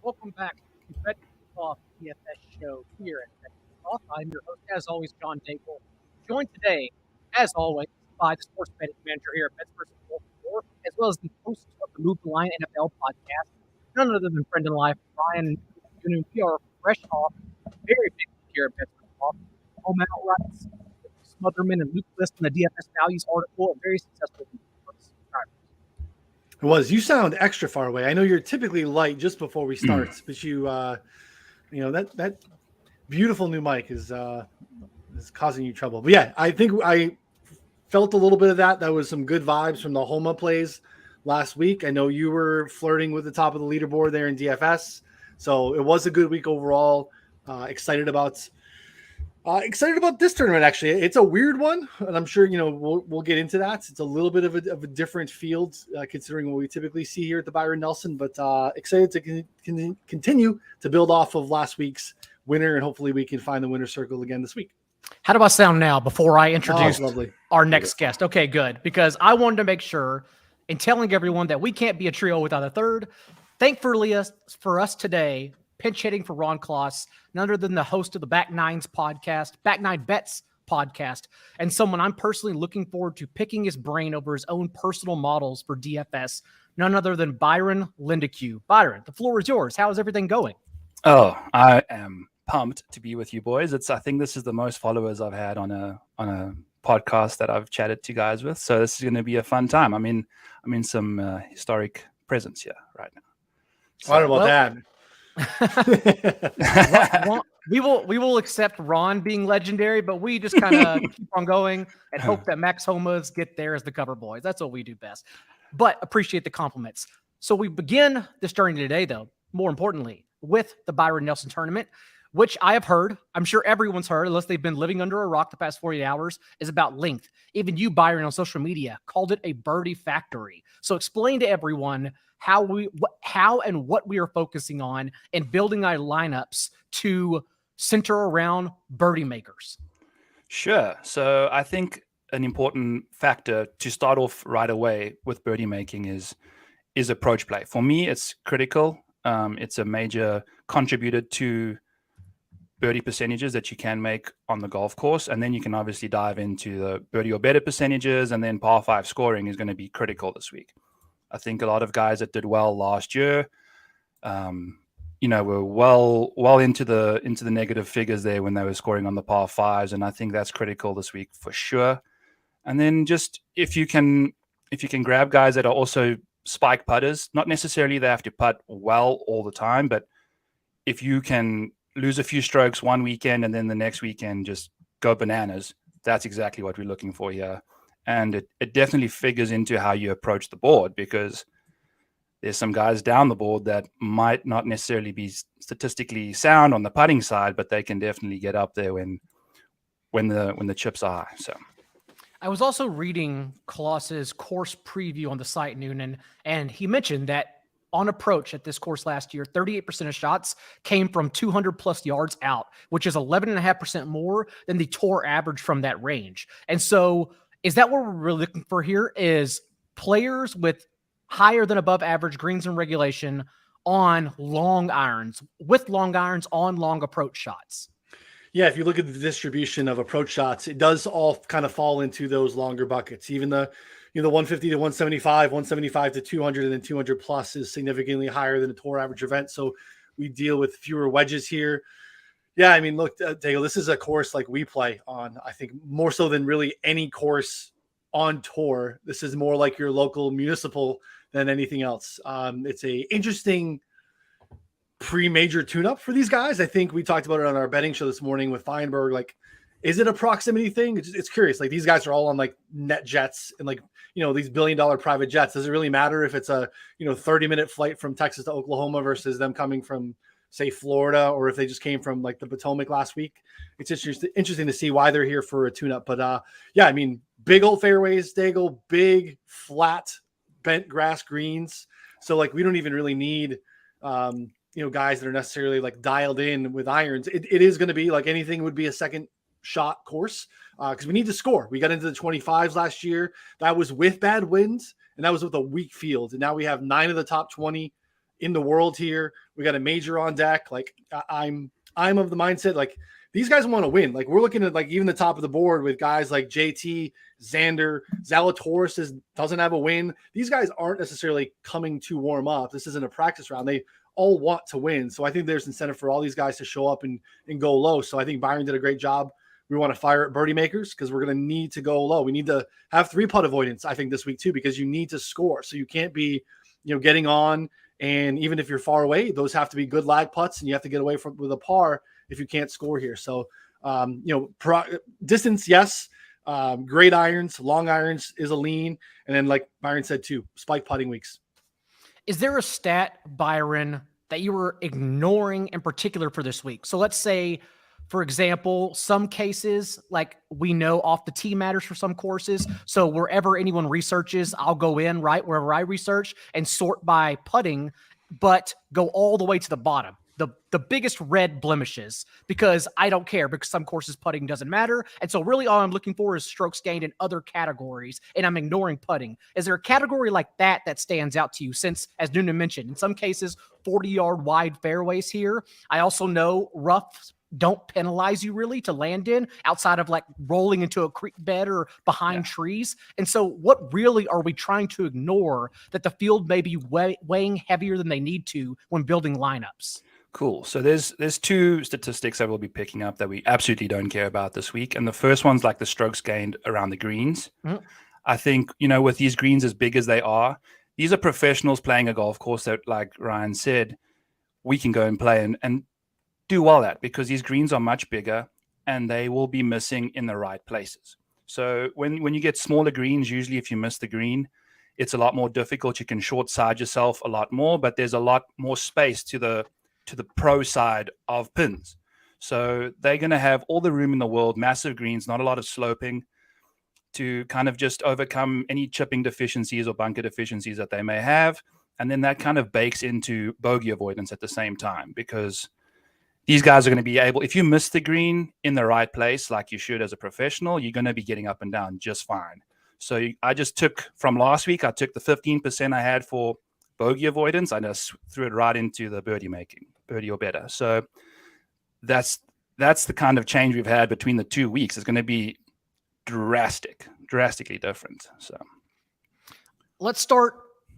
Welcome back to Betsperts DFS show here at Betsperts. I'm your host, as always, John Daigle. Joined today, as always, by the sports betting manager here at Betsperts, as well as the host of the Move the Line NFL podcast, none other than friend and life, Byron Noonan. We are fresh off a very big week here at Betsperts. Home outrights, Smotherman and Luke List in the DFS values article, a very successful week for subscribers. It was. You sound extra far away. I know you're typically light just before we start, but you that beautiful new mic is causing you trouble. But yeah, I think I felt a little bit of that. That was some good vibes from the Homa plays last week. I know you were flirting with the top of the leaderboard there in DFS, so it was a good week overall. Excited about this tournament. Actually, it's a weird one, and I'm sure we'll get into that. It's a little bit of a different field considering what we typically see here at the Byron Nelson, but excited to continue to build off of last week's winner, and hopefully we can find the winner circle again this week. How do I sound now before I introduce our next guest? Okay, good, because I wanted to make sure in telling everyone that we can't be a trio without a third. Thankfully, for us today, pinch hitting for Ron Klos, none other than the host of the Back Nine Bets podcast, and someone I'm personally looking forward to picking his brain over his own personal models for DFS, none other than Byron Nelson. Byron, the floor is yours. How is everything going? Oh, I am pumped to be with you boys. I think this is the most followers I've had on a podcast that I've chatted to guys with. So this is going to be a fun time. I'm in some historic presence here right now. So, what about that? we will accept Ron being legendary, but we just kind of keep on going and hope that Max Homas get there as the cover boys. That's what we do best. But appreciate the compliments. So we begin this journey today, though, more importantly, with the Byron Nelson tournament, which I have heard, I'm sure everyone's heard, unless they've been living under a rock the past 48 hours, is about length. Even you, Byron, on social media called it a birdie factory. So explain to everyone how and what we are focusing on and building our lineups to center around birdie makers. Sure. So I think an important factor to start off right away with birdie making is approach play. For me, it's critical. It's a major contributor to birdie percentages that you can make on the golf course. And then you can obviously dive into the birdie or better percentages, and then par 5 scoring is going to be critical this week. I think a lot of guys that did well last year, were well into the negative figures there when they were scoring on the par 5s, and I think that's critical this week for sure. And then just if you can grab guys that are also spike putters, not necessarily they have to putt well all the time, but if you can lose a few strokes one weekend and then the next weekend just go bananas, that's exactly what we're looking for here. And it definitely figures into how you approach the board, because there's some guys down the board that might not necessarily be statistically sound on the putting side, but they can definitely get up there when the chips are high. So I was also reading Klos's course preview on the site, Noonan, and he mentioned that on approach at this course last year, 38% of shots came from 200 plus yards out, which is 11.5% more than the tour average from that range. And so is that what we're really looking for here, is players with higher than above average greens in regulation on long irons, with long irons on long approach shots? Yeah, if you look at the distribution of approach shots, it does all kind of fall into those longer buckets. Even the 150 to 175, 175 to 200, and then 200 plus is significantly higher than a tour average event. So we deal with fewer wedges here. Yeah, I mean, look, Daigle, this is a course like we play on, I think, more so than really any course on tour. This is more like your local municipal than anything else. It's a interesting pre-major tune-up for these guys. I think we talked about it on our betting show this morning with Feinberg. Like, is it a proximity thing? It's curious. Like, these guys are all on like net jets and like, these $1 billion private jets. Does it really matter if it's a 30-minute flight from Texas to Oklahoma versus them coming from, say, Florida, or if they just came from like the Potomac last week? It's interesting to see why they're here for a tune-up. But yeah, I mean, big old fairways, Daigle, big flat bent grass greens. So like, we don't even really need guys that are necessarily like dialed in with irons. It is going to be like anything would be a second shot course because we need to score. We got into the 25s last year. That was with bad winds, and that was with a weak field. And now we have 9 of the top 20 in the world here. We got a major on deck. Like I'm of the mindset, like these guys want to win. Like we're looking at like even the top of the board with guys like JT, Xander, Zalatoris doesn't have a win. These guys aren't necessarily coming to warm up. This isn't a practice round. They all want to win. So I think there's incentive for all these guys to show up and go low. So I think Byron did a great job. We want to fire at birdie makers because we're going to need to go low. We need to have 3-putt avoidance, I think, this week too, because you need to score. So you can't be, getting on. And even if you're far away, those have to be good lag putts, and you have to get away from with a par if you can't score here. So, distance, yes. Great irons, long irons is a lean. And then like Byron said too, spike putting weeks. Is there a stat, Byron, that you were ignoring in particular for this week? So let's say, for example, some cases, like we know off the tee matters for some courses. So wherever anyone researches, I'll go in, right, wherever I research and sort by putting, but go all the way to the bottom. The biggest red blemishes, because I don't care, because some courses putting doesn't matter. And so really all I'm looking for is strokes gained in other categories, and I'm ignoring putting. Is there a category like that stands out to you? Since, as Noonan mentioned, in some cases, 40-yard wide fairways here. I also know roughs don't penalize you really to land in outside of like rolling into a creek bed or behind trees. And so what really are we trying to ignore that the field may be weighing heavier than they need to when building lineups? Cool. So there's two statistics that we'll be picking up that we absolutely don't care about this week. And the first one's like the strokes gained around the greens. Mm-hmm. I think, with these greens as big as they are, these are professionals playing a golf course that, like Ryan said, we can go and play and do well at, because these greens are much bigger and they will be missing in the right places. So when you get smaller greens, usually if you miss the green, it's a lot more difficult. You can short side yourself a lot more, but there's a lot more space to the pro side of pins. So they're going to have all the room in the world, massive greens, not a lot of sloping, to kind of just overcome any chipping deficiencies or bunker deficiencies that they may have. And then that kind of bakes into bogey avoidance at the same time, because these guys are going to be able, if you miss the green in the right place, like you should as a professional, you're going to be getting up and down just fine. So I just took from last week, I took the 15% I had for bogey avoidance, I just threw it right into the birdie making, birdie or better. So that's the kind of change we've had between the 2 weeks. It's going to be drastically different. So let's start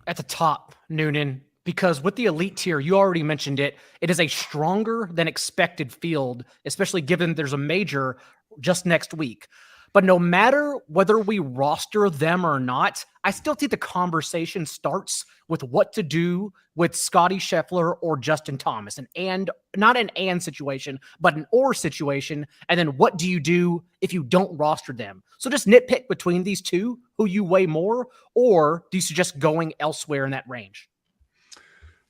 at the top, Noonan, because with the elite tier, you already mentioned it, it is a stronger than expected field, especially given there's a major just next week. But no matter whether we roster them or not, I still think the conversation starts with what to do with Scotty Scheffler or Justin Thomas. And not an and situation, but an or situation. And then what do you do if you don't roster them? So just nitpick between these two, who you weigh more, or do you suggest going elsewhere in that range?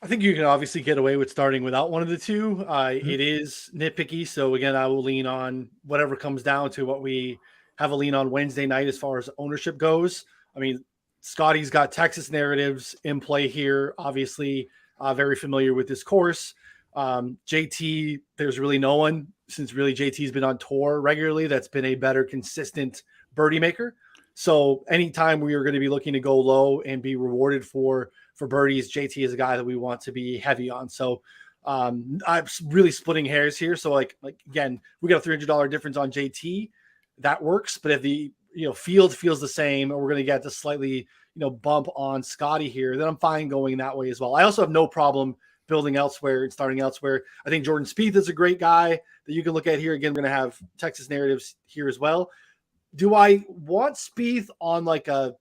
I think you can obviously get away with starting without one of the two. It is nitpicky. So again, I will lean on whatever comes down to what we have a lean on Wednesday night as far as ownership goes. I mean, Scotty's got Texas narratives in play here. Obviously, very familiar with this course. JT, there's really no one, since really JT's been on tour regularly, that's been a better consistent birdie maker. So anytime we are going to be looking to go low and be rewarded for birdies, JT is a guy that we want to be heavy on. So I'm really splitting hairs here. So like again, we got a $300 difference on JT. That works. But if the field feels the same, and we're going to get the slightly bump on Scotty here, then I'm fine going that way as well. I also have no problem building elsewhere and starting elsewhere. I think Jordan Spieth is a great guy that you can look at here. Again, we're going to have Texas narratives here as well. Do I want Spieth on like a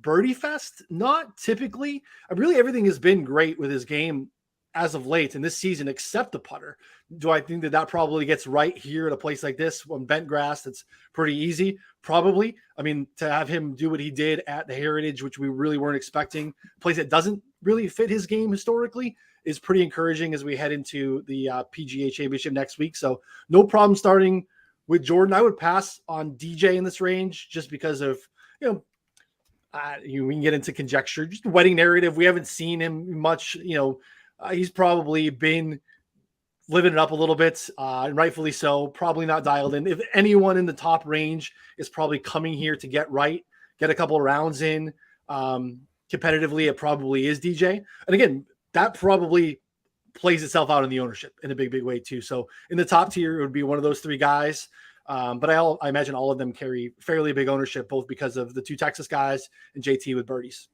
birdie fest? Not typically. Really, everything has been great with his game as of late in this season, except the putter. Do I think that probably gets right here at a place like this on bent grass that's pretty easy? Probably. I mean, to have him do what he did at the Heritage, which we really weren't expecting, a place that doesn't really fit his game historically, is pretty encouraging as we head into the PGA Championship next week. So no problem starting with Jordan. I would pass on DJ in this range just because of, we can get into conjecture, just wedding narrative. We haven't seen him much, he's probably been living it up a little bit, and rightfully so, probably not dialed in. If anyone in the top range is probably coming here to get a couple of rounds in competitively, it probably is DJ. And again, that probably plays itself out in the ownership in a big way too. So in the top tier, it would be one of those three guys. But I imagine all of them carry fairly big ownership, both because of the two Texas guys and JT with birdies.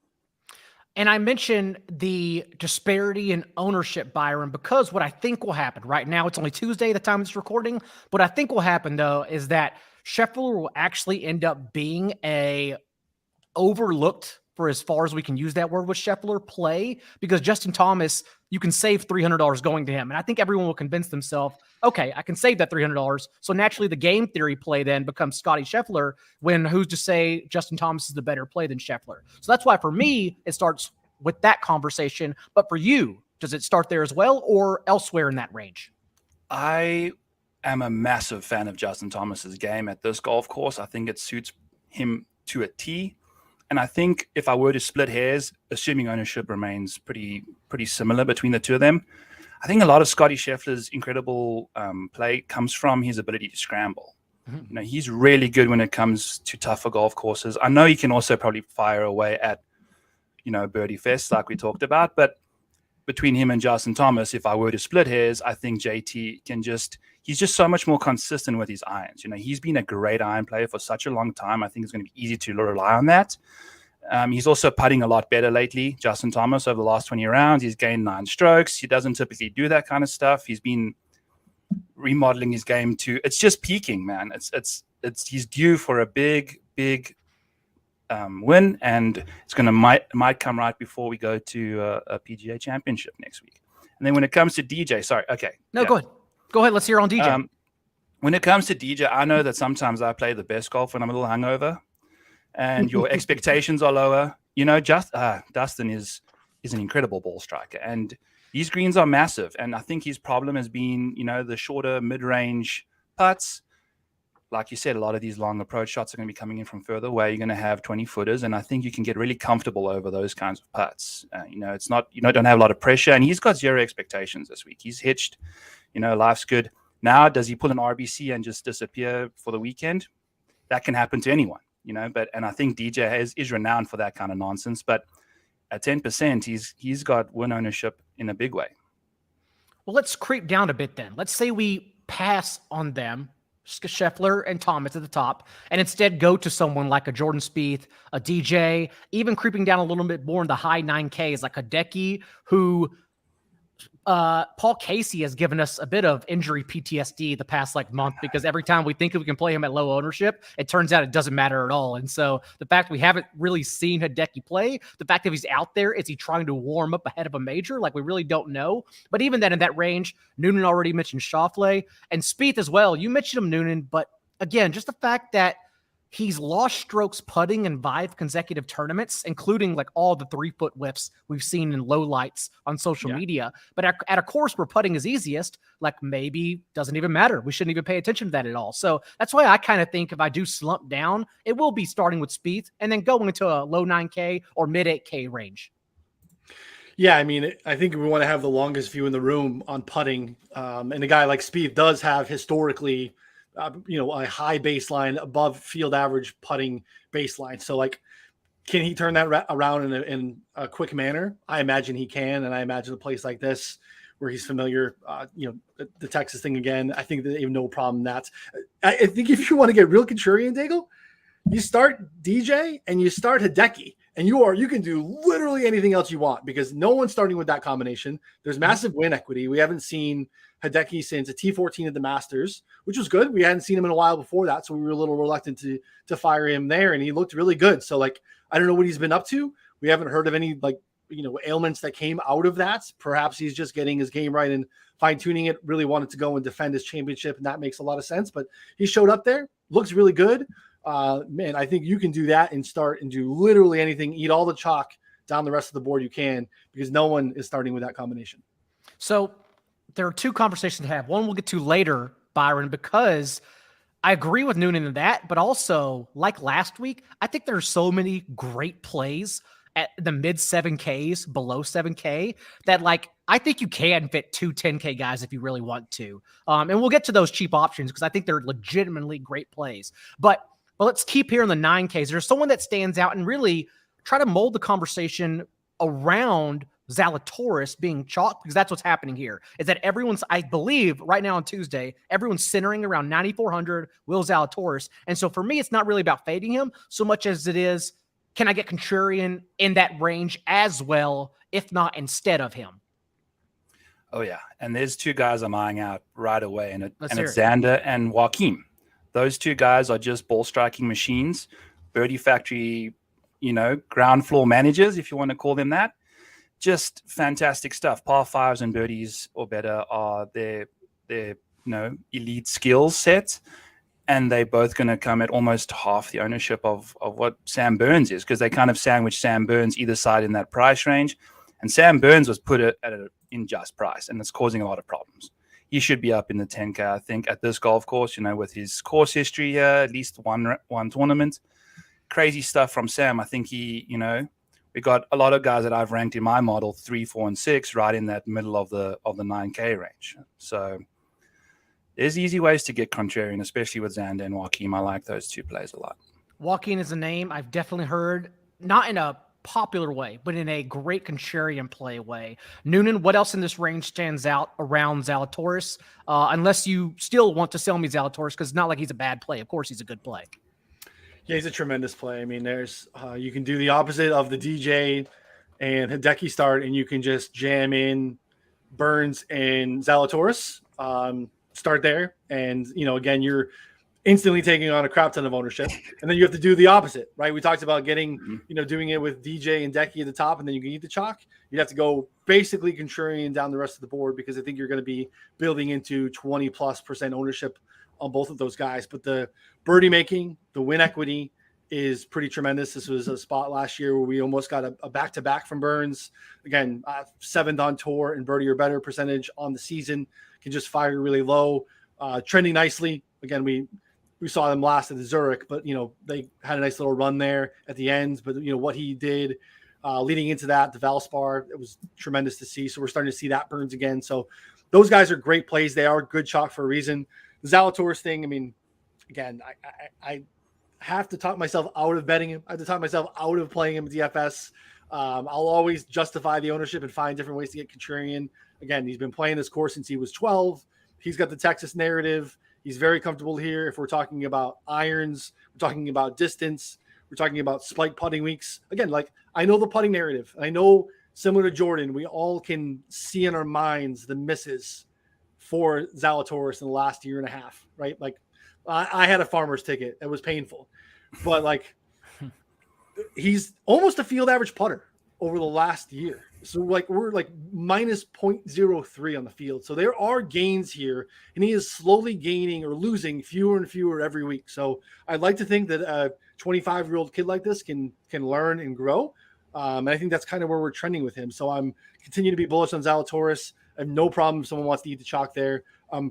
And I mentioned the disparity in ownership, Byron, because what I think will happen right now, it's only Tuesday, the time it's recording. What I think will happen, though, is that Scheffler will actually end up being a overlooked, for as far as we can use that word with Scheffler, play, because Justin Thomas, you can save $300 going to him. And I think everyone will convince themselves, okay, I can save that $300. So naturally the game theory play then becomes Scotty Scheffler, when who's to say Justin Thomas is the better play than Scheffler. So that's why for me, it starts with that conversation. But for you, does it start there as well or elsewhere in that range? I am a massive fan of Justin Thomas's game at this golf course. I think it suits him to a T. And I think if I were to split hairs, assuming ownership remains pretty similar between the two of them, I think a lot of Scotty Scheffler's incredible play comes from his ability to scramble. Mm-hmm. You know, he's really good when it comes to tougher golf courses. I know he can also probably fire away at, you know, birdie fest like we talked about, but between him and Justin Thomas, if I were to split hairs, I think JT he's just so much more consistent with his irons. You know, he's been a great iron player for such a long time. I think it's going to be easy to rely on that. He's also putting a lot better lately. Justin Thomas, over the last 20 rounds, he's gained 9 strokes. He doesn't typically do that kind of stuff. He's been remodeling his game to, it's just peaking, man. He's due for a big win, and it's going to might come right before we go to a PGA championship next week. And then when it comes to DJ, Go ahead. Let's hear on DJ. When it comes to DJ, I know that sometimes I play the best golf when I'm a little hungover, and your expectations are lower. You know, Dustin is an incredible ball striker, and these greens are massive. And I think his problem has been, you know, the shorter mid-range putts. Like you said, a lot of these long approach shots are going to be coming in from further away. You're going to have 20 footers, and I think you can get really comfortable over those kinds of putts. You know, it's not, you know, don't have a lot of pressure, and he's got zero expectations this week. He's hitched, you know, life's good. Now, does he pull an RBC and just disappear for the weekend? That can happen to anyone, you know, and I think DJ is renowned for that kind of nonsense, but at 10%, he's got win ownership in a big way. Well, let's creep down a bit then. Let's say we pass on them, Scheffler and Thomas at the top, and instead go to someone like a Jordan Spieth, a DJ, even creeping down a little bit more in the high 9Ks, like Hideki, who Paul Casey has given us a bit of injury PTSD the past month, because every time we think we can play him at low ownership, it turns out it doesn't matter at all. And so the fact we haven't really seen Hideki play, the fact that he's out there, is he trying to warm up ahead of a major? We really don't know. But even then, in that range, Noonan already mentioned Schauffele and Spieth as well. You mentioned him, Noonan, but again, just the fact that he's lost strokes putting in 5 consecutive tournaments, including all the 3-foot whiffs we've seen in low lights on social media. But at a course where putting is easiest, maybe doesn't even matter. We shouldn't even pay attention to that at all. So that's why I kind of think if I do slump down, it will be starting with Spieth and then going into a low 9K or mid 8K range. Yeah, I mean, I think we want to have the longest view in the room on putting. And a guy like Spieth does have historically a high baseline, above field average putting baseline. So can he turn that around in a quick manner? I imagine he can. And I imagine a place like this where he's familiar, the Texas thing again, I think they have no problem. I think if you want to get real contrarian, Daigle, you start DJ and you start Hideki, and you can do literally anything else you want, because no one's starting with that combination. There's massive win equity. We haven't seen Hideki since a T14 at the Masters, which was good. We hadn't seen him in a while before that, so we were a little reluctant to fire him there, and he looked really good. So I don't know what he's been up to. We haven't heard of any ailments that came out of that. Perhaps he's just getting his game right and fine-tuning it. Really wanted to go and defend his championship, and that makes a lot of sense. But he showed up there, looks really good. Man, I think you can do that and start and do literally anything, eat all the chalk down the rest of the board you can, because no one is starting with that combination. So there are 2 conversations to have. One we'll get to later, Byron, because I agree with Noonan in that, but also, like last week, I think there's so many great plays at the mid 7Ks, below 7K, that I think you can fit 2 10K guys if you really want to. And we'll get to those cheap options because I think they're legitimately great plays. But let's keep here in the 9Ks. There's someone that stands out and really try to mold the conversation around Zalatoris being chalked, because that's what's happening here, is that everyone's, I believe right now on Tuesday, everyone's centering around 9,400 Will Zalatoris. And so for me, it's not really about fading him so much as it is, can I get contrarian in that range as well, if not instead of him? Oh, yeah. And there's two guys I'm eyeing out right away, and it's hear it. Xander and Joaquim. Those two guys are just ball striking machines, birdie factory, ground floor managers, if you want to call them that. Just fantastic stuff. Par fives and birdies or better are their elite skills set. And they're both going to come at almost half the ownership of what Sam Burns is, because they kind of sandwich Sam Burns either side in that price range. And Sam Burns was put at an unjust price, and it's causing a lot of problems. He should be up in the 10K, I think, at this golf course, with his course history here, at least one tournament. Crazy stuff from Sam. I think we got a lot of guys that I've ranked in my model 3, 4, and 6 right in that middle of the 9K range. So there's easy ways to get contrarian, especially with Xander and Joaquim. I like those two plays a lot. Joaquin is a name I've definitely heard, not in a popular way, but in a great contrarian play way. Noonan, what else in this range stands out around Zalatoris? Unless you still want to sell me Zalatoris, because it's not like he's a bad play. Of course, he's a good play. Yeah, he's a tremendous play. I mean, there's you can do the opposite of the DJ and Hideki start, and you can just jam in Burns and Zalatoris. Start there, and again, you're instantly taking on a crap ton of ownership, and then you have to do the opposite, right? We talked about getting, doing it with DJ and Decky at the top, and then you can eat the chalk. You'd have to go basically contrarian down the rest of the board, because I think you're going to be building into 20+% ownership on both of those guys. But the birdie making, the win equity is pretty tremendous. This was a spot last year where we almost got a back-to-back from Burns. Again, 7th on tour and birdie or better percentage on the season. Can just fire really low, trending nicely. Again, we saw them last at the Zurich, but they had a nice little run there at the end. But what he did leading into that, the Valspar, it was tremendous to see. So we're starting to see that Burns again. So those guys are great plays. They are good chalk for a reason. The Zalatoris thing, I mean, again, I have to talk myself out of betting him. I have to talk myself out of playing him at DFS. I'll always justify the ownership and find different ways to get contrarian. Again, he's been playing this course since he was 12. He's got the Texas narrative. He's very comfortable here. If we're talking about irons, we're talking about distance, we're talking about spike putting weeks. Again, I know the putting narrative. I know, similar to Jordan, we all can see in our minds the misses for Zalatoris in the last year and a half, right? I had a farmer's ticket. It was painful. But, he's almost a field average putter over the last year. So we're minus 0.03 on the field. So there are gains here, and he is slowly gaining or losing fewer and fewer every week. So I'd like to think that a 25-year-old kid like this can learn and grow. And I think that's kind of where we're trending with him. So I'm continuing to be bullish on Zalatoris. I have no problem if someone wants to eat the chalk there.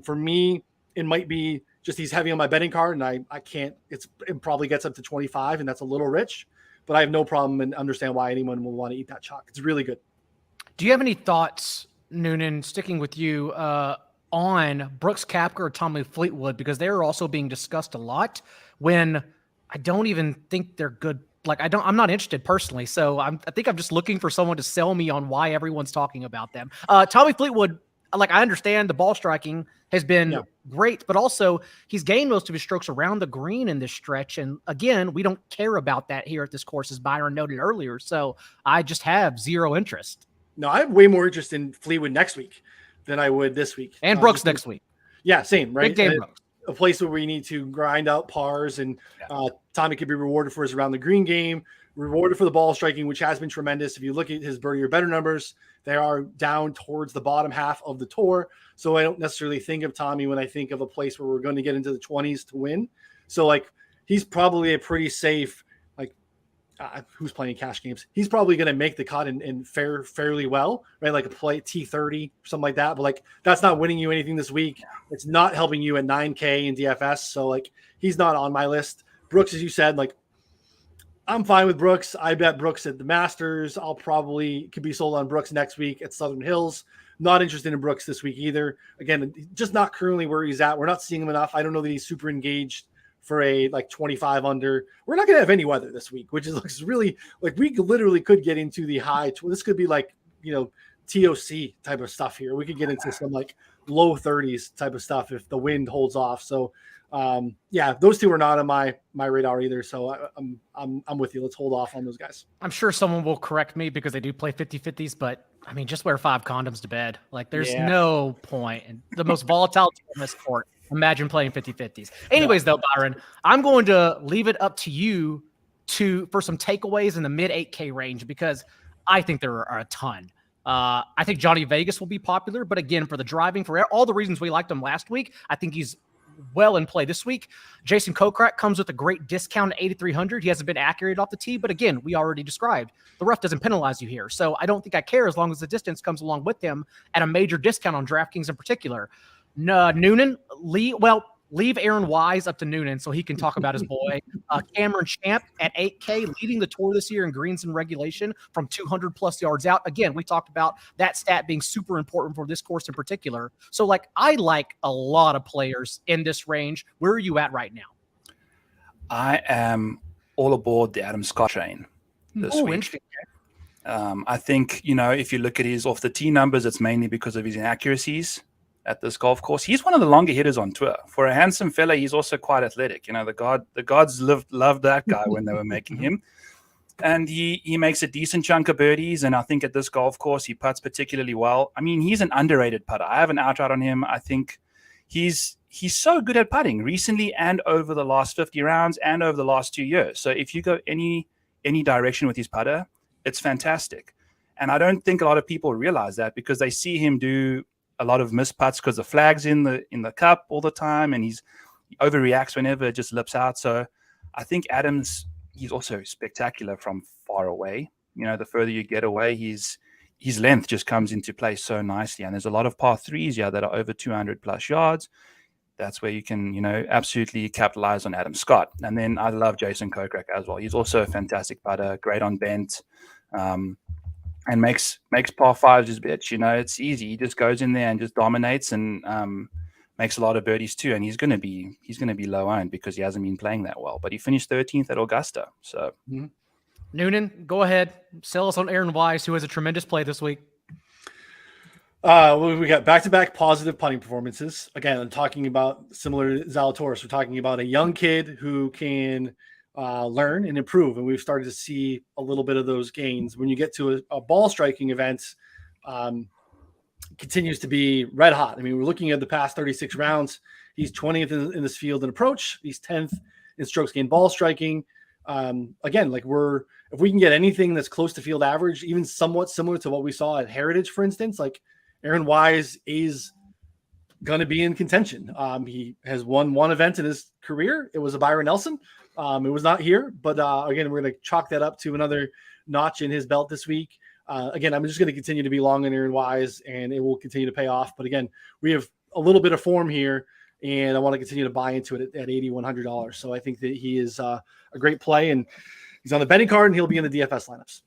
For me, it might be just he's heavy on my betting card, and I can't. It probably gets up to 25, and that's a little rich. But I have no problem and understand why anyone will want to eat that chalk. It's really good. Do you have any thoughts, Noonan, sticking with you, on Brooks Koepka or Tommy Fleetwood? Because they're also being discussed a lot when I don't even think they're good. I'm not interested personally. So I think I'm just looking for someone to sell me on why everyone's talking about them. Tommy Fleetwood, I understand the ball striking has been great, but also he's gained most of his strokes around the green in this stretch. And again, we don't care about that here at this course, as Byron noted earlier. So I just have zero interest. No, I have way more interest in Fleetwood next week than I would this week. And Brooks next week. Yeah, same, right? Big game Brooks. A place where we need to grind out pars, and Tommy could be rewarded for his around the green game, rewarded for the ball striking, which has been tremendous. If you look at his birdie or better numbers, they are down towards the bottom half of the tour. So I don't necessarily think of Tommy when I think of a place where we're going to get into the 20s to win. So he's probably a pretty safe, who's playing cash games? He's probably going to make the cut and fare fairly well, right? Like a play T30, something like that. But that's not winning you anything this week. It's not helping you at 9K in DFS. So he's not on my list. Brooks, as you said, I'm fine with Brooks. I bet Brooks at the Masters. I'll probably could be sold on Brooks next week at Southern Hills. Not interested in Brooks this week either. Again, just not currently where he's at. We're not seeing him enough. I don't know that he's super engaged for a 25 under. We're not going to have any weather this week, which is looks really we literally could get into the high. This could be TOC type of stuff here. We could get into some like low 30s type of stuff if the wind holds off. So those two are not on my radar either. So I'm with you. Let's hold off on those guys. I'm sure someone will correct me because they do play 50-50s, but I mean, just wear 5 condoms to bed. Like there's no point. And the most volatile team in this court, imagine playing 50-50s. Anyways, though, Byron, I'm going to leave it up to you for some takeaways in the mid 8K range, because I think there are a ton. I think Johnny Vegas will be popular, but again, for the driving, for all the reasons we liked him last week, I think he's well in play this week. Jason Kokrak comes with a great discount at 8,300. He hasn't been accurate off the tee, but again, we already described the rough doesn't penalize you here. So I don't think I care as long as the distance comes along with him at a major discount on DraftKings in particular. Noonan, leave Aaron Wise up to Noonan so he can talk about his boy. Cameron Champ at 8K, leading the tour this year in greens and regulation from 200 plus yards out. Again, we talked about that stat being super important for this course in particular. So I like a lot of players in this range. Where are you at right now? I am all aboard the Adam Scott train this week. Interesting. I think, if you look at his off the tee numbers, it's mainly because of his inaccuracies at this golf course. He's one of the longer hitters on tour. For a handsome fella, he's also quite athletic. The gods loved that guy when they were making him. And he makes a decent chunk of birdies. And I think at this golf course, he putts particularly well. I mean, he's an underrated putter. I have an outright on him. I think he's so good at putting recently and over the last 50 rounds and over the last 2 years. So if you go any direction with his putter, it's fantastic. And I don't think a lot of people realize that, because they see him do a lot of missed putts because the flag's in the cup all the time, and he overreacts whenever it just lips out. So I think Adams, he's also spectacular from far away. The further you get away, his length just comes into play so nicely. And there's a lot of par threes here that are over 200 plus yards. That's where you can, absolutely capitalize on Adam Scott. And then I love Jason Kokrak as well. He's also a fantastic putter, great on bent. And makes par fives his bitch. It's easy. He just goes in there and just dominates and makes a lot of birdies too. And he's going to be low owned because he hasn't been playing that well. But he finished 13th at Augusta. So Noonan, go ahead, sell us on Aaron Wise, who has a tremendous play this week. We got back-to-back positive putting performances. Again, I'm talking about similar to Zalatoris. We're talking about a young kid who can learn and improve, and we've started to see a little bit of those gains. When you get to a ball striking event, continues to be red hot. I mean, we're looking at the past 36 rounds. He's 20th in this field in approach. He's 10th in strokes gained ball striking. Again, if we can get anything that's close to field average, even somewhat similar to what we saw at Heritage, for instance, Aaron Wise is going to be in contention. He has won one event in his career. It was a Byron Nelson. It was not here, but again, we're going to chalk that up to another notch in his belt this week. Again, I'm just going to continue to be long on Aaron Wise, and it will continue to pay off. But again, we have a little bit of form here, and I want to continue to buy into it at $8,100. So I think that he is a great play, and he's on the betting card, and he'll be in the DFS lineups.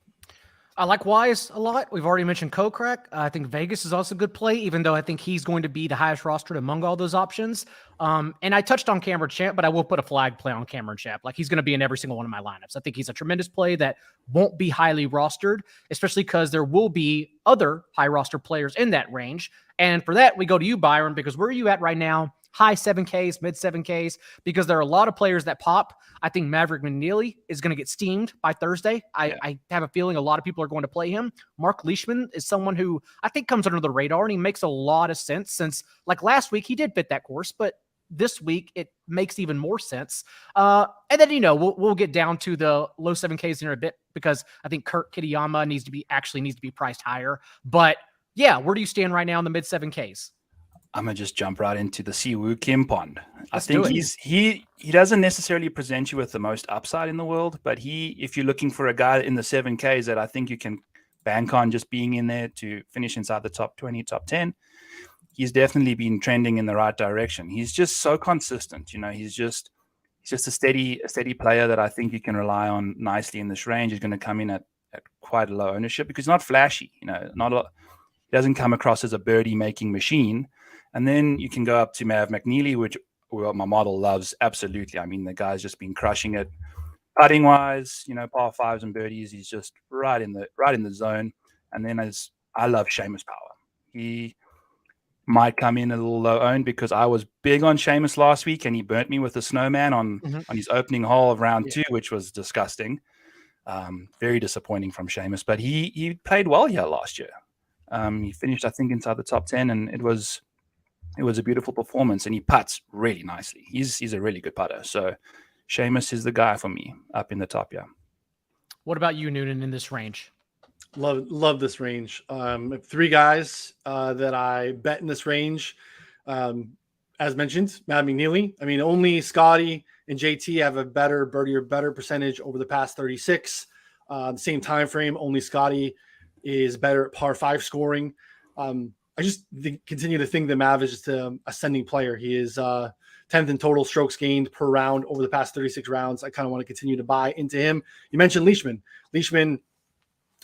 I like Wise a lot. We've already mentioned Kokrak. I think Vegas is also a good play, even though I think he's going to be the highest rostered among all those options. And I touched on Cameron Champ, but I will put a flag play on Cameron Champ. He's going to be in every single one of my lineups. I think he's a tremendous play that won't be highly rostered, especially because there will be other high roster players in that range. And for that, we go to you, Byron, because where are you at right now? High 7Ks, mid 7Ks, because there are a lot of players that pop. I think Maverick McNeely is going to get steamed by Thursday. I have a feeling a lot of people are going to play him. Mark Leishman is someone who I think comes under the radar, and he makes a lot of sense since, last week, he did fit that course, but this week it makes even more sense. And then, we'll get down to the low 7Ks in a bit, because I think Kurt Kitayama needs to be priced higher. But yeah, where do you stand right now in the mid 7Ks? I'm gonna just jump right into the Siwoo Kim Pond. I think he doesn't necessarily present you with the most upside in the world, but if you're looking for a guy in the 7Ks that I think you can bank on just being in there to finish inside the top 20, top 10, he's definitely been trending in the right direction. He's just so consistent. He's just a steady player that I think you can rely on nicely in this range. He's going to come in at quite a low ownership because he's not flashy. He doesn't come across as a birdie making machine. And then you can go up to Mav McNeely, which my model loves absolutely. I mean, the guy's just been crushing it, putting wise. Par fives and birdies. He's just right in the zone. And then as I love Seamus Power. He might come in a little low owned because I was big on Seamus last week and he burnt me with the snowman on his opening hole of round 2, which was disgusting. Very disappointing from Seamus, but he played well here last year. He finished, I think, inside the top 10, and it was a beautiful performance, and he putts really nicely. He's a really good putter. So Seamus is the guy for me up in the top, yeah. What about you, Noonan, in this range? Love this range. 3 guys that I bet in this range. As mentioned, Matt McNeely. I mean, only Scotty and JT have a better birdie or better percentage over the past 36. The same time frame, only Scotty is better at par 5 scoring. I just continue to think that Mav is just an ascending player. He is 10th in total strokes gained per round over the past 36 rounds. I kind of want to continue to buy into him. You mentioned Leishman. Leishman,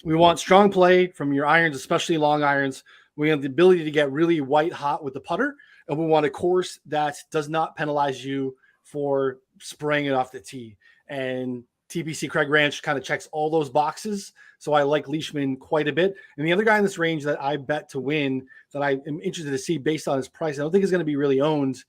we want strong play from your irons, especially long irons. We have the ability to get really white hot with the putter, and we want a course that does not penalize you for spraying it off the tee. And TPC Craig Ranch kind of checks all those boxes. So I like Leishman quite a bit. And the other guy in this range that I bet to win that I am interested to see based on his price, I don't think is going to be really owned,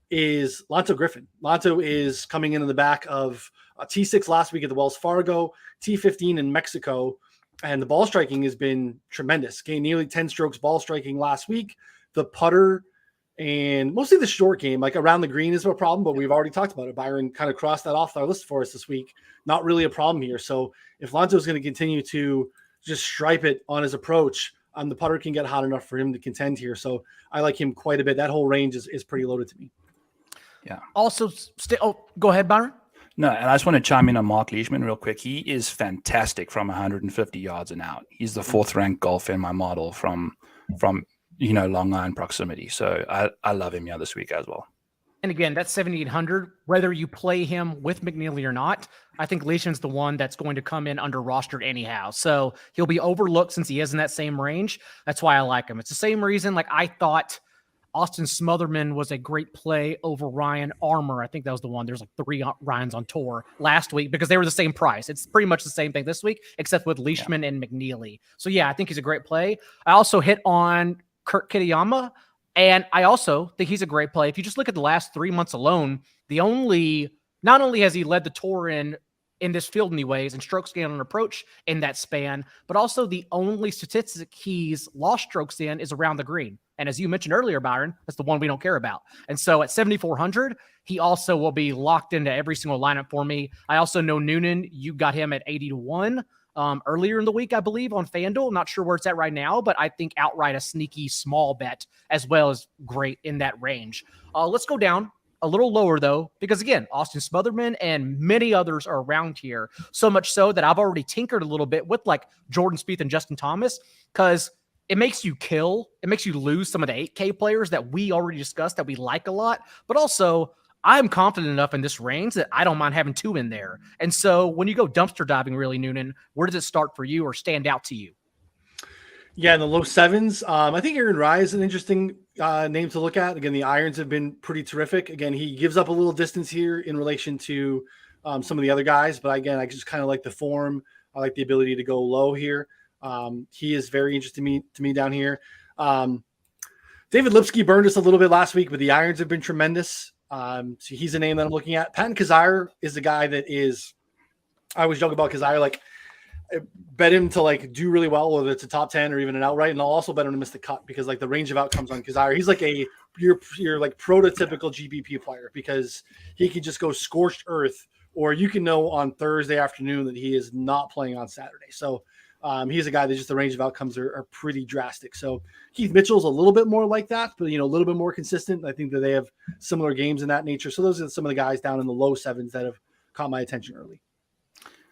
is Lanto Griffin. Lanto is coming in the back of a T6 last week at the Wells Fargo, T15 in Mexico. And the ball striking has been tremendous. Gained nearly 10 strokes ball striking last week. The putter and mostly the short game, like around the green, is a problem, but we've already talked about it. Byron kind of crossed that off our list for us this week. Not really a problem here. So if Lanto is going to continue to just stripe it on his approach, the putter can get hot enough for him to contend here. So I like him quite a bit. That whole range is pretty loaded to me. Yeah. Also, go ahead, Byron. No, and I just want to chime in on Mark Leishman real quick. He is fantastic from 150 yards and out. He's the 4th ranked golfer in my model from long iron proximity. So I love him this week as well. And again, that's 7,800. Whether you play him with McNeely or not, I think Leishman's the one that's going to come in under rostered anyhow. So he'll be overlooked since he is in that same range. That's why I like him. It's the same reason. Like I thought Austin Smotherman was a great play over Ryan Armour. I think that was the one. There's like 3 Ryans on tour last week because they were the same price. It's pretty much the same thing this week, except with Leishman and McNeely. So yeah, I think he's a great play. I also hit on Kurt Kitayama, and I also think he's a great play. If you just look at the last 3 months alone, not only has he led the tour in this field anyways, and strokes gained on approach in that span, but also the only statistic he's lost strokes in is around the green. And as you mentioned earlier, Byron, that's the one we don't care about. And so at 7,400, he also will be locked into every single lineup for me. I also know Noonan, you got him at 80-1 earlier in the week, I believe, on FanDuel. Not sure where it's at right now, but I think outright a sneaky small bet as well is great in that range. Let's go down a little lower, though, because, again, Austin Smotherman and many others are around here. So much so that I've already tinkered a little bit with, like, Jordan Spieth and Justin Thomas, because it makes you lose some of the 8K players that we already discussed that we like a lot. But also, I'm confident enough in this range that I don't mind having 2 in there. And so when you go dumpster diving, really, Noonan, where does it start for you or stand out to you? Yeah, in the low 7s. I think Aaron Rai is an interesting name to look at. Again, the irons have been pretty terrific. Again, he gives up a little distance here in relation to some of the other guys. But again, I just kind of like the form. I like the ability to go low here. He is very interesting to me down here. David Lipsky burned us a little bit last week, but the irons have been tremendous. So he's a name that I'm looking at. Patton Kizzire is the guy that is, I always joke about Kizzire, like bet him to like do really well, whether it's a top 10 or even an outright. And I'll also bet him to miss the cut because like the range of outcomes on Kizzire, he's like your like prototypical GBP player because he can just go scorched earth, or you can know on Thursday afternoon that he is not playing on Saturday. So he's a guy that just the range of outcomes are pretty drastic. So Keith Mitchell's a little bit more like that, but a little bit more consistent. I think that they have similar games in that nature. So those are some of the guys down in the low 7s that have caught my attention early.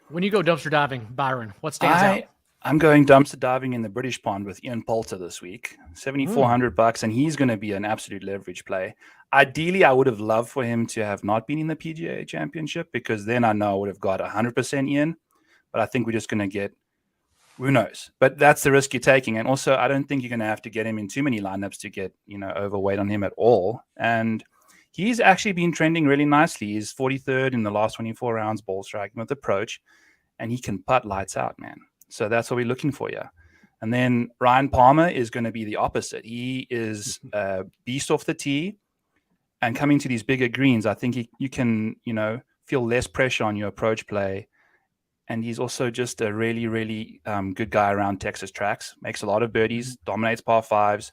When you go dumpster diving, Byron, what stands out? I'm going dumpster diving in the British pond with Ian Poulter this week, $7,400, and he's going to be an absolute leverage play. Ideally, I would have loved for him to have not been in the PGA Championship because then I know I would have got 100% Ian. But I think we're just going to get, who knows? But that's the risk you're taking. And also, I don't think you're going to have to get him in too many lineups to get overweight on him at all. And he's actually been trending really nicely. He's 43rd in the last 24 rounds ball striking with approach, and he can putt lights out, man. So that's what we're looking for here. And then Ryan Palmer is going to be the opposite. He is a beast off the tee, and coming to these bigger greens, I think you can, feel less pressure on your approach play. And he's also just a really, really good guy around Texas tracks. Makes a lot of birdies, dominates par fives.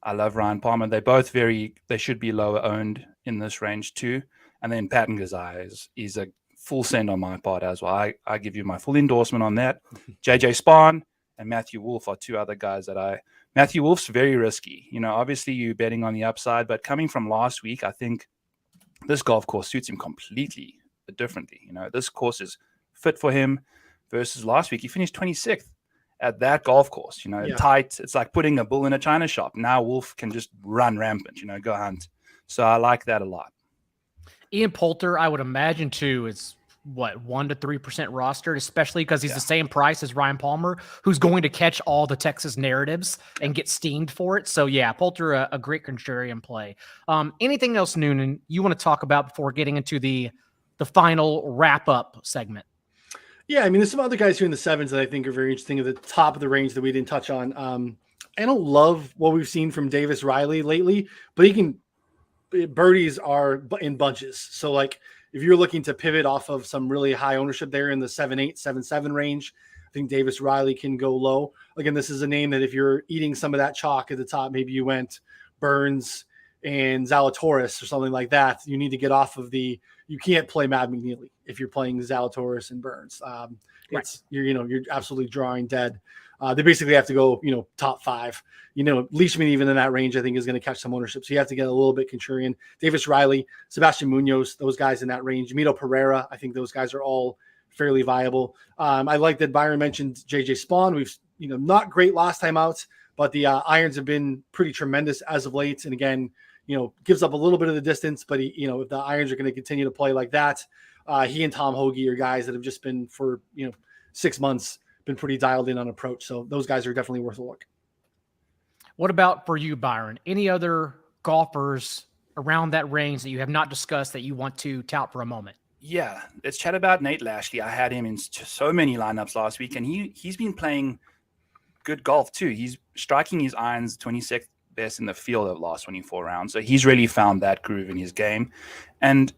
I love Ryan Palmer. They should be lower owned in this range too. And then Patton Gazai is a full send on my part as well. I give you my full endorsement on that. JJ Spahn and Matthew Wolff are two other guys Matthew Wolff's very risky. Obviously you're betting on the upside, but coming from last week, I think this golf course suits him completely differently. This course is fit for him versus last week. He finished 26th at that golf course, tight. It's like putting a bull in a china shop. Now Wolff can just run rampant, go hunt. So I like that a lot. Ian Poulter, I would imagine too, is 1 to 3% rostered, especially because he's the same price as Ryan Palmer, who's going to catch all the Texas narratives and get steamed for it. So yeah, Poulter, a great contrarian play. Anything else, Noonan, you want to talk about before getting into the final wrap up segment? Yeah, I mean, there's some other guys here in the sevens that I think are very interesting at the top of the range that we didn't touch on. I don't love what we've seen from Davis Riley lately, but birdies are in bunches. So like if you're looking to pivot off of some really high ownership there in the 7-8, 7-7 range, I think Davis Riley can go low. Again, this is a name that if you're eating some of that chalk at the top, maybe you went Burns and Zalatoris or something like that. You need to get off of you can't play Matt McNeely if you're playing Zalatoris and Burns. You're absolutely drawing dead. They basically have to go, top 5. Leishman even in that range, I think, is going to catch some ownership. So you have to get a little bit contrarian. Davis Riley, Sebastian Munoz, those guys in that range. Mito Pereira, I think those guys are all fairly viable. I like that Byron mentioned JJ Spahn. We've, not great last time out, but the irons have been pretty tremendous as of late. And again, gives up a little bit of the distance, but if the irons are going to continue to play like that, he and Tom Hoagie are guys that have just been for, 6 months, been pretty dialed in on approach. So those guys are definitely worth a look. What about for you, Byron? Any other golfers around that range that you have not discussed that you want to tout for a moment? Yeah, let's chat about Nate Lashley. I had him in so many lineups last week, and he's been playing good golf too. He's striking his irons 26th best in the field of the last 24 rounds. So he's really found that groove in his game. And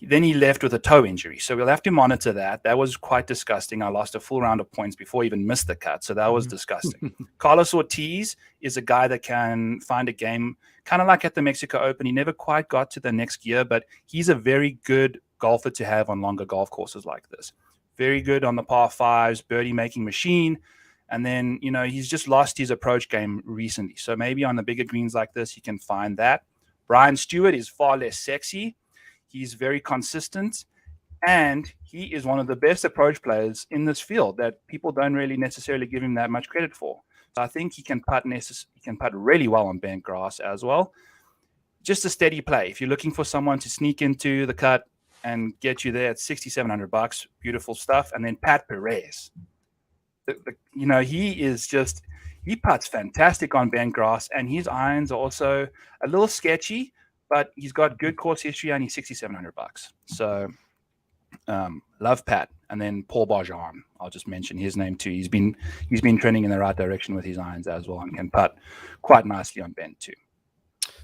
then he left with a toe injury. So we'll have to monitor that. That was quite disgusting. I lost a full round of points before I even missed the cut. So that was disgusting. Carlos Ortiz is a guy that can find a game, kind of like at the Mexico Open. He never quite got to the next gear, but he's a very good golfer to have on longer golf courses like this. Very good on the par fives, birdie making machine. And then, he's just lost his approach game recently. So maybe on the bigger greens like this, you can find that. Brian Stewart is far less sexy. He's very consistent, and he is one of the best approach players in this field that people don't really necessarily give him that much credit for. So I think he can putt really well on bent grass as well. Just a steady play. If you're looking for someone to sneak into the cut and get you there at $6,700, beautiful stuff. And then Pat Perez. He putts fantastic on bent grass, and his irons are also a little sketchy, but he's got good course history and he's $6,700. So love Pat. And then Paul Barjon, I'll just mention his name too. He's been trending in the right direction with his irons as well, and can putt quite nicely on bent too.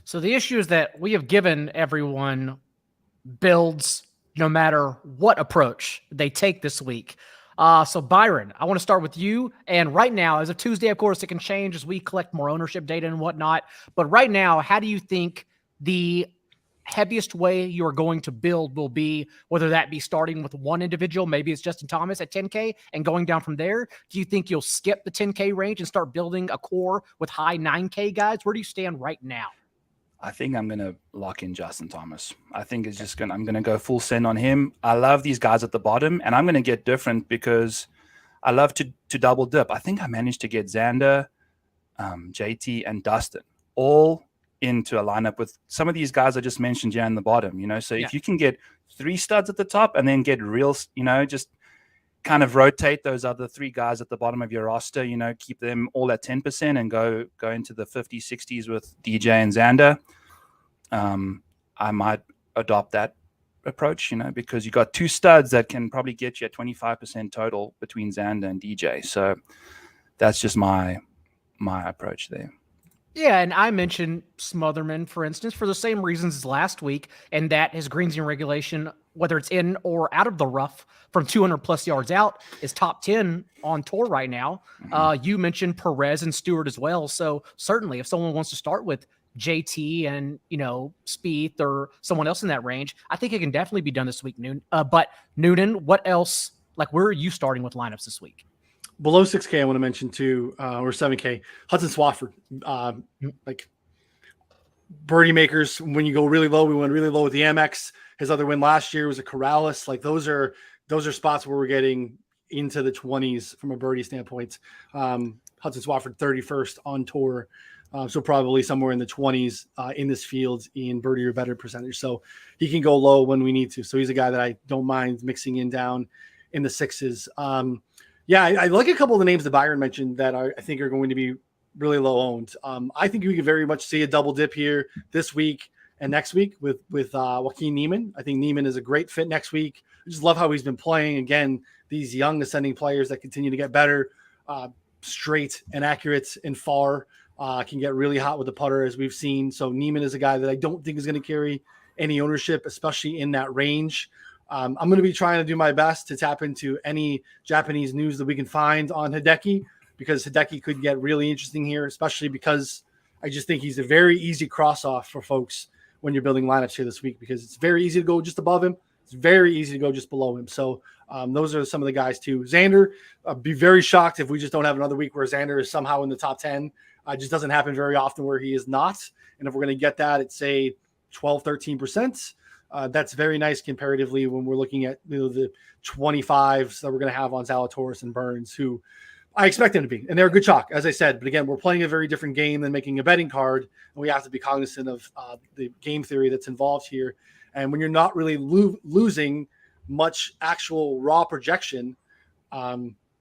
So the issue is that we have given everyone builds no matter what approach they take this week. So Byron, I want to start with you. And right now, as of Tuesday, of course, it can change as we collect more ownership data and whatnot. But right now, how do you think the heaviest way you're going to build will be, whether that be starting with one individual, maybe it's Justin Thomas at 10K and going down from there? Do you think you'll skip the 10K range and start building a core with high 9K guys? Where do you stand right now? I think I'm going to lock in Justin Thomas. I think I'm going to go full send on him. I love these guys at the bottom, and I'm going to get different because I love to double dip. I think I managed to get Xander, JT, and Dustin all into a lineup with some of these guys I just mentioned here in the bottom, so if you can get 3 studs at the top and then get real, just kind of rotate those other 3 guys at the bottom of your roster, keep them all at 10% and go into the 50s, 60s with DJ and Xander. I might adopt that approach, because you got 2 studs that can probably get you at 25% total between Xander and DJ. So that's just my approach there. Yeah, and I mentioned Smotherman, for instance, for the same reasons as last week, and that his greens in regulation, whether it's in or out of the rough from 200 plus yards out, is top 10 on tour right now. You mentioned Perez and Stewart as well. So certainly if someone wants to start with JT and, Spieth or someone else in that range, I think it can definitely be done this week, But Noonan, what else, where are you starting with lineups this week? Below 6K, I want to mention too, or 7K, Hudson Swafford. Birdie makers, when you go really low, we went really low with the Amex. His other win last year was a Corrales. Those are spots where we're getting into the 20s from a birdie standpoint. Hudson Swafford 31st on tour. So probably somewhere in the 20s in this field in birdie or better percentage. So he can go low when we need to. So he's a guy that I don't mind mixing in down in the sixes. I like a couple of the names that Byron mentioned that I think are going to be really low owned. I think we could very much see a double dip here this week and next week with Joaquin Niemann. I think Niemann is a great fit next week. I just love how he's been playing. Again, these young ascending players that continue to get better, straight and accurate and far, can get really hot with the putter as we've seen. So Niemann is a guy that I don't think is going to carry any ownership, especially in that range. I'm going to be trying to do my best to tap into any Japanese news that we can find on Hideki, because Hideki could get really interesting here, especially because I just think he's a very easy cross-off for folks when you're building lineups here this week, because it's very easy to go just above him. It's very easy to go just below him. So those are some of the guys too. Xander, I'd be very shocked if we just don't have another week where Xander is somehow in the top 10. It just doesn't happen very often where he is not. And if we're going to get that at, say, 12, 13%, that's very nice comparatively when we're looking at the 25s that we're going to have on Zalatoris and Burns, who I expect them to be. And they're a good chalk, as I said. But again, we're playing a very different game than making a betting card. And we have to be cognizant of the game theory that's involved here. And when you're not really losing much actual raw projection,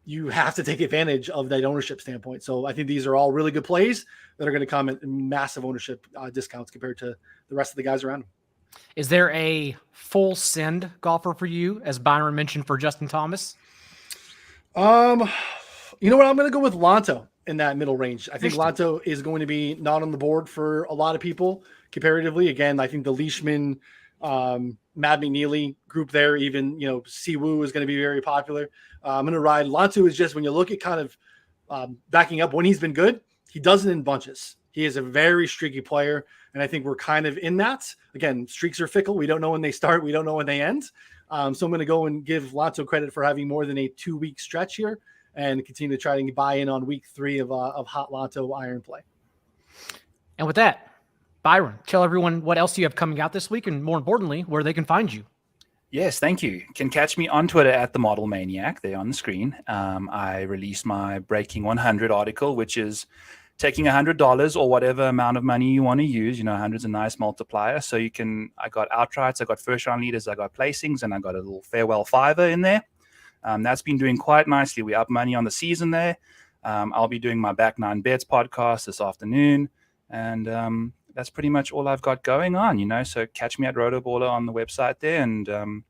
you have to take advantage of that ownership standpoint. So I think these are all really good plays that are going to come at massive ownership discounts compared to the rest of the guys around them. Is there a full send golfer for you, as Byron mentioned, for Justin Thomas? You know what? I'm going to go with Lanto in that middle range. I think Lanto is going to be not on the board for a lot of people comparatively. Again, I think the Leishman, Matt McNeely group there, even, Siwoo is going to be very popular. I'm going to ride. Lanto is just, when you look at kind of backing up when he's been good, he does it in bunches. He is a very streaky player, and I think we're kind of in that. Again, streaks are fickle. We don't know when they start. We don't know when they end. So I'm going to go and give Lanto credit for having more than a 2-week stretch here and continue to try to buy in on week 3 of hot Lanto iron play. And with that, Byron, tell everyone what else you have coming out this week, and more importantly, where they can find you. Yes, thank you. You can catch me on Twitter at the Model Maniac there on the screen. I released my Breaking 100 article, which is taking $100 or whatever amount of money you want to use. 100's a nice multiplier. So I got outrights, I got first round leaders, I got placings, and I got a little farewell fiver in there. That's been doing quite nicely. We up money on the season there. I'll be doing my Back 9 Bets podcast this afternoon. And that's pretty much all I've got going on, So catch me at Rotoballer on the website there. And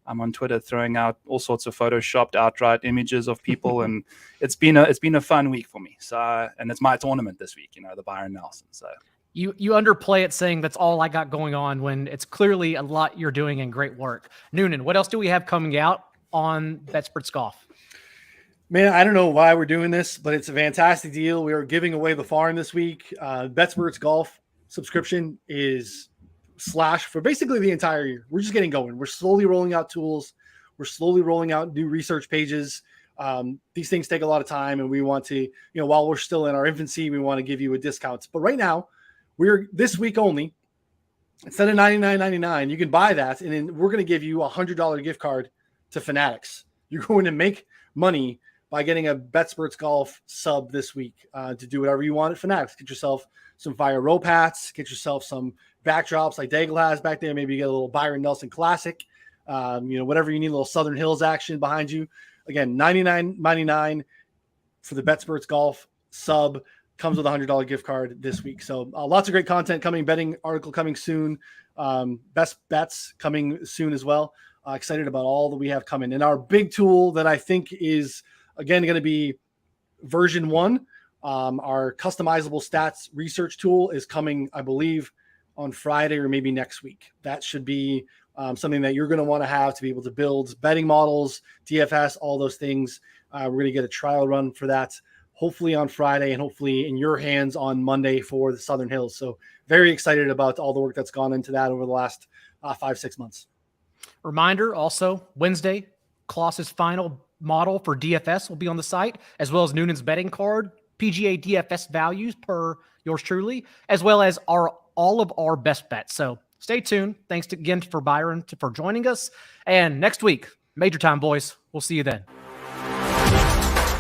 I'm on Twitter throwing out all sorts of photoshopped outright images of people. And it's been a fun week for me. So, and it's my tournament this week, the Byron Nelson. So you underplay it saying that's all I got going on, when it's clearly a lot you're doing and great work. Noonan, what else do we have coming out on Betsperts Golf? Man, I don't know why we're doing this, but it's a fantastic deal. We are giving away the farm this week. Betsperts Golf subscription is slash for basically the entire year. We're just getting going. We're slowly rolling out tools. We're slowly rolling out new research pages. These things take a lot of time, and we want to, while we're still in our infancy, we want to give you a discount. But right now, we're this week only, instead of $99.99, you can buy that, and then we're going to give you a $100 gift card to Fanatics. You're going to make money by getting a Betsperts Golf sub this week to do whatever you want at Fanatics. Get yourself some fire rope hats, get yourself some backdrops like Daigle has back there. Maybe you get a little Byron Nelson classic, whatever you need, a little Southern Hills action behind you. Again, $99.99 for the Betsperts Golf sub. Comes with a $100 gift card this week. So lots of great content coming, betting article coming soon, best bets coming soon as well. Excited about all that we have coming. And our big tool that I think is, again, going to be version 1, our customizable stats research tool, is coming, I believe, on Friday or maybe next week. That should be something that you're going to want to have to be able to build betting models, DFS, all those things. We're going to get a trial run for that, hopefully on Friday, and hopefully in your hands on Monday for the Southern Hills. So very excited about all the work that's gone into that over the last 5-6 months. Reminder also, Wednesday, Klos's final model for DFS will be on the site, as well as Noonan's betting card, PGA DFS values per yours truly, as well as all of our best bets. So stay tuned. Thanks again for Byron for joining us. And next week, Major Time, boys. We'll see you then.